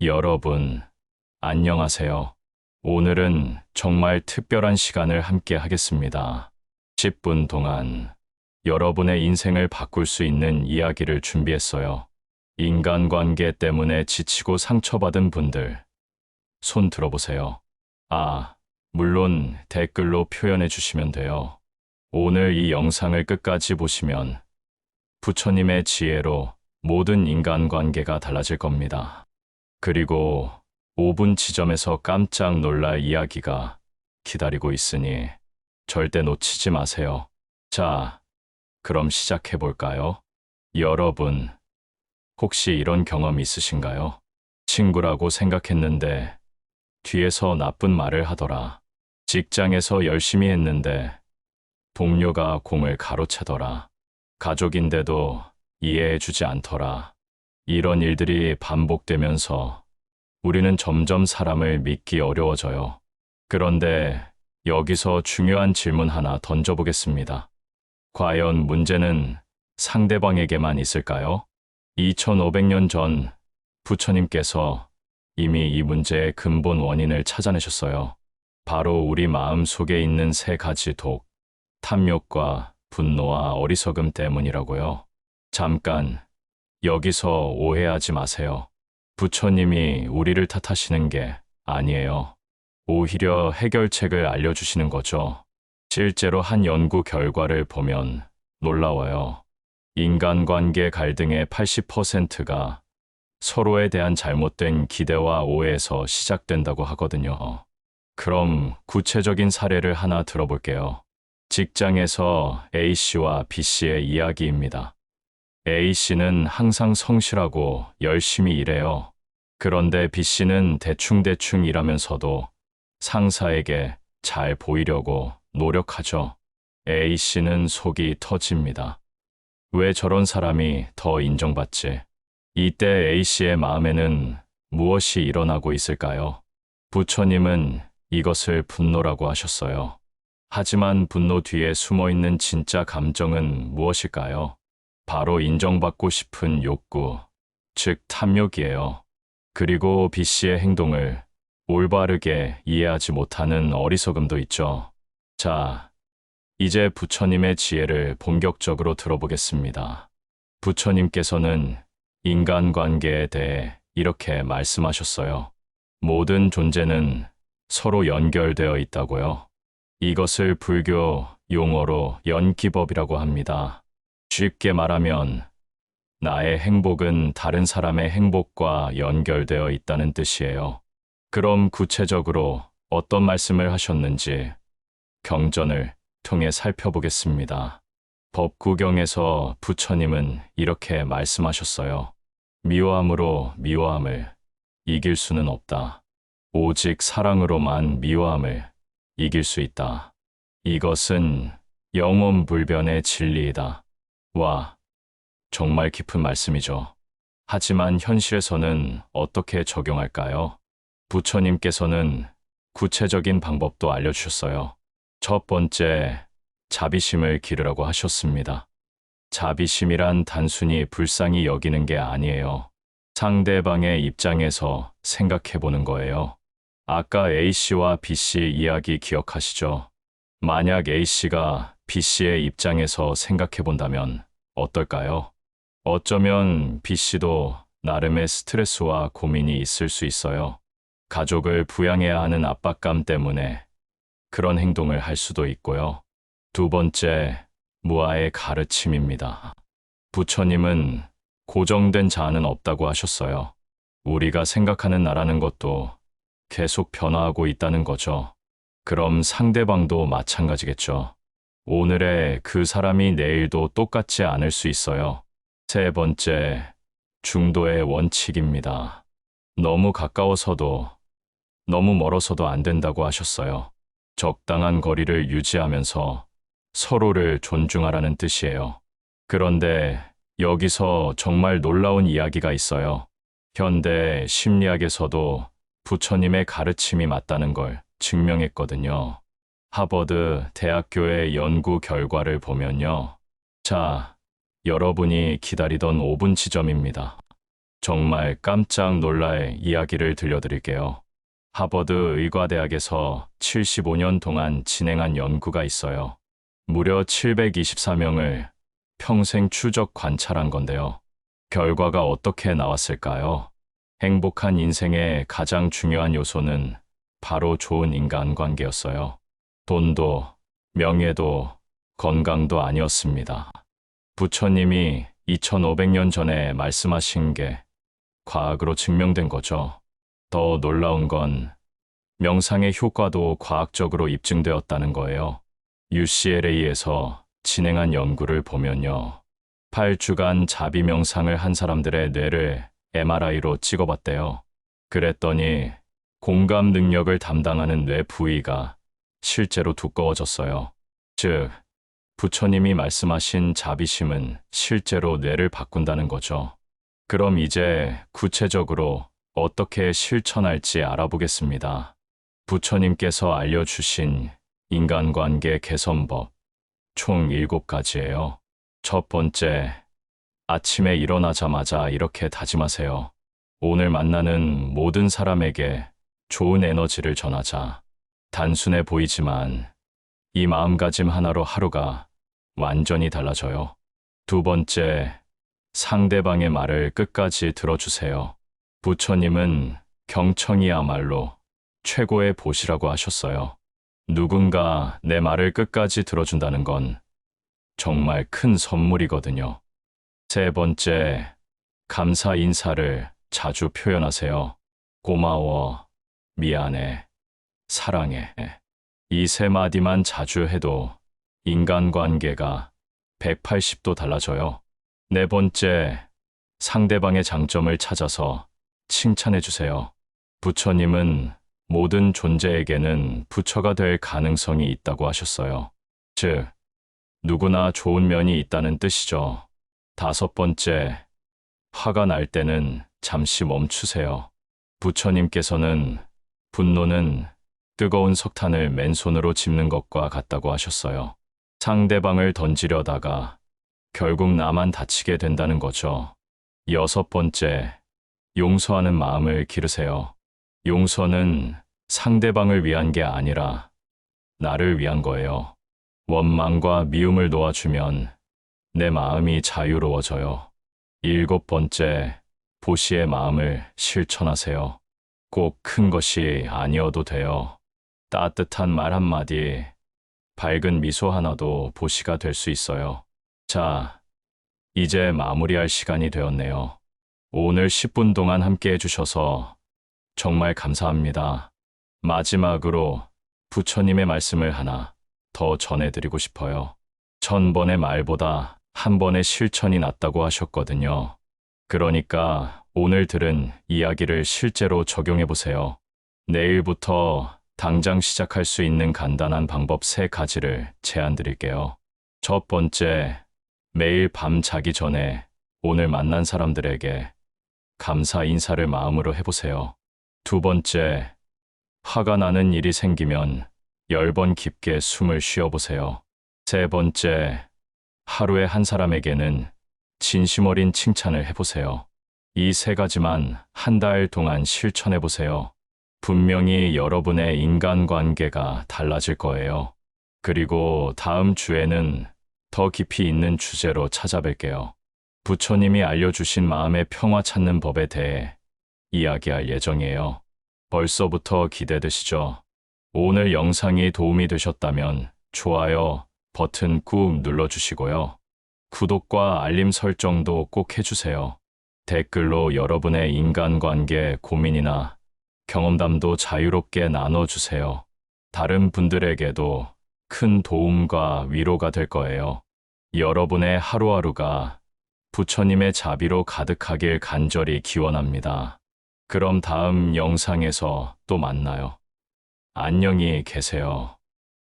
여러분, 안녕하세요. 오늘은 정말 특별한 시간을 함께 하겠습니다. 10분 동안 여러분의 인생을 바꿀 수 있는 이야기를 준비했어요. 인간관계 때문에 지치고 상처받은 분들, 손 들어보세요. 물론 댓글로 표현해 주시면 돼요. 오늘 이 영상을 끝까지 보시면 부처님의 지혜로 모든 인간관계가 달라질 겁니다. 그리고 5분 지점에서 깜짝 놀랄 이야기가 기다리고 있으니 절대 놓치지 마세요. 자, 그럼 시작해 볼까요? 여러분, 혹시 이런 경험 있으신가요? 친구라고 생각했는데 뒤에서 나쁜 말을 하더라. 직장에서 열심히 했는데 동료가 공을 가로채더라. 가족인데도 이해해주지 않더라. 이런 일들이 반복되면서 우리는 점점 사람을 믿기 어려워져요. 그런데 여기서 중요한 질문 하나 던져보겠습니다. 과연 문제는 상대방에게만 있을까요? 2500년 전 부처님께서 이미 이 문제의 근본 원인을 찾아내셨어요. 바로 우리 마음 속에 있는 세 가지 독, 탐욕과 분노와 어리석음 때문이라고요. 잠깐, 여기서 오해하지 마세요. 부처님이 우리를 탓하시는 게 아니에요. 오히려 해결책을 알려주시는 거죠. 실제로 한 연구 결과를 보면 놀라워요. 인간관계 갈등의 80%가 서로에 대한 잘못된 기대와 오해에서 시작된다고 하거든요. 그럼 구체적인 사례를 하나 들어볼게요. 직장에서 A씨와 B씨의 이야기입니다. A씨는 항상 성실하고 열심히 일해요. 그런데 B씨는 대충대충 일하면서도 상사에게 잘 보이려고 노력하죠. A씨는 속이 터집니다. 왜 저런 사람이 더 인정받지? 이때 A씨의 마음에는 무엇이 일어나고 있을까요? 부처님은 이것을 분노라고 하셨어요. 하지만 분노 뒤에 숨어있는 진짜 감정은 무엇일까요? 바로 인정받고 싶은 욕구, 즉 탐욕이에요. 그리고 B씨의 행동을 올바르게 이해하지 못하는 어리석음도 있죠. 자, 이제 부처님의 지혜를 본격적으로 들어보겠습니다. 부처님께서는 인간관계에 대해 이렇게 말씀하셨어요. 모든 존재는 서로 연결되어 있다고요. 이것을 불교 용어로 연기법이라고 합니다. 쉽게 말하면 나의 행복은 다른 사람의 행복과 연결되어 있다는 뜻이에요. 그럼 구체적으로 어떤 말씀을 하셨는지 경전을 통해 살펴보겠습니다. 법구경에서 부처님은 이렇게 말씀하셨어요. 미워함으로 미워함을 이길 수는 없다. 오직 사랑으로만 미워함을 이길 수 있다. 이것은 영원불변의 진리이다. 와, 정말 깊은 말씀이죠. 하지만 현실에서는 어떻게 적용할까요? 부처님께서는 구체적인 방법도 알려주셨어요. 첫 번째, 자비심을 기르라고 하셨습니다. 자비심이란 단순히 불쌍히 여기는 게 아니에요. 상대방의 입장에서 생각해 보는 거예요. 아까 A씨와 B씨 이야기 기억하시죠? 만약 A씨가 B씨의 입장에서 생각해 본다면 어떨까요? 어쩌면 B씨도 나름의 스트레스와 고민이 있을 수 있어요. 가족을 부양해야 하는 압박감 때문에 그런 행동을 할 수도 있고요. 두 번째, 무아의 가르침입니다. 부처님은 고정된 자아는 없다고 하셨어요. 우리가 생각하는 나라는 것도 계속 변화하고 있다는 거죠. 그럼 상대방도 마찬가지겠죠. 오늘의 그 사람이 내일도 똑같지 않을 수 있어요. 세 번째, 중도의 원칙입니다. 너무 가까워서도 너무 멀어서도 안 된다고 하셨어요. 적당한 거리를 유지하면서 서로를 존중하라는 뜻이에요. 그런데 여기서 정말 놀라운 이야기가 있어요. 현대 심리학에서도 부처님의 가르침이 맞다는 걸 증명했거든요. 하버드 대학교의 연구 결과를 보면요. 자, 여러분이 기다리던 5분 지점입니다. 정말 깜짝 놀랄 이야기를 들려드릴게요. 하버드 의과대학에서 75년 동안 진행한 연구가 있어요. 무려 724명을 평생 추적 관찰한 건데요. 결과가 어떻게 나왔을까요? 행복한 인생의 가장 중요한 요소는 바로 좋은 인간관계였어요. 돈도, 명예도, 건강도 아니었습니다. 부처님이 2500년 전에 말씀하신 게 과학으로 증명된 거죠. 더 놀라운 건 명상의 효과도 과학적으로 입증되었다는 거예요. UCLA에서 진행한 연구를 보면요. 8주간 자비 명상을 한 사람들의 뇌를 MRI로 찍어봤대요. 그랬더니 공감 능력을 담당하는 뇌 부위가 실제로 두꺼워졌어요. 즉, 부처님이 말씀하신 자비심은 실제로 뇌를 바꾼다는 거죠. 그럼 이제 구체적으로 어떻게 실천할지 알아보겠습니다. 부처님께서 알려주신 인간관계 개선법 총 7가지예요. 첫 번째, 아침에 일어나자마자 이렇게 다짐하세요. 오늘 만나는 모든 사람에게 좋은 에너지를 전하자. 단순해 보이지만 이 마음가짐 하나로 하루가 완전히 달라져요. 두 번째, 상대방의 말을 끝까지 들어주세요. 부처님은 경청이야말로 최고의 보시라고 하셨어요. 누군가 내 말을 끝까지 들어준다는 건 정말 큰 선물이거든요. 세 번째, 감사 인사를 자주 표현하세요. 고마워, 미안해, 사랑해. 이 세 마디만 자주 해도 인간관계가 180도 달라져요. 네 번째, 상대방의 장점을 찾아서 칭찬해 주세요. 부처님은 모든 존재에게는 부처가 될 가능성이 있다고 하셨어요. 즉, 누구나 좋은 면이 있다는 뜻이죠. 다섯 번째, 화가 날 때는 잠시 멈추세요. 부처님께서는 분노는 뜨거운 석탄을 맨손으로 짚는 것과 같다고 하셨어요. 상대방을 던지려다가 결국 나만 다치게 된다는 거죠. 여섯 번째, 용서하는 마음을 기르세요. 용서는 상대방을 위한 게 아니라 나를 위한 거예요. 원망과 미움을 놓아주면 내 마음이 자유로워져요. 일곱 번째, 보시의 마음을 실천하세요. 꼭 큰 것이 아니어도 돼요. 따뜻한 말 한마디, 밝은 미소 하나도 보시가 될 수 있어요. 자, 이제 마무리할 시간이 되었네요. 오늘 10분 동안 함께 해주셔서 정말 감사합니다. 마지막으로 부처님의 말씀을 하나 더 전해드리고 싶어요. 1000번의 말보다 한 번의 실천이 낫다고 하셨거든요. 그러니까 오늘 들은 이야기를 실제로 적용해보세요. 내일부터 당장 시작할 수 있는 간단한 방법 3가지를 제안드릴게요. 첫 번째, 매일 밤 자기 전에 오늘 만난 사람들에게 감사 인사를 마음으로 해보세요. 두 번째, 화가 나는 일이 생기면 10번 깊게 숨을 쉬어보세요. 세 번째, 하루에 한 사람에게는 진심 어린 칭찬을 해보세요. 이 3가지만 한 달 동안 실천해보세요. 분명히 여러분의 인간관계가 달라질 거예요. 그리고 다음 주에는 더 깊이 있는 주제로 찾아뵐게요. 부처님이 알려주신 마음의 평화 찾는 법에 대해 이야기할 예정이에요. 벌써부터 기대되시죠? 오늘 영상이 도움이 되셨다면 좋아요 버튼 꾹 눌러주시고요. 구독과 알림 설정도 꼭 해주세요. 댓글로 여러분의 인간관계 고민이나 경험담도 자유롭게 나눠주세요. 다른 분들에게도 큰 도움과 위로가 될 거예요. 여러분의 하루하루가 부처님의 자비로 가득하길 간절히 기원합니다. 그럼 다음 영상에서 또 만나요. 안녕히 계세요.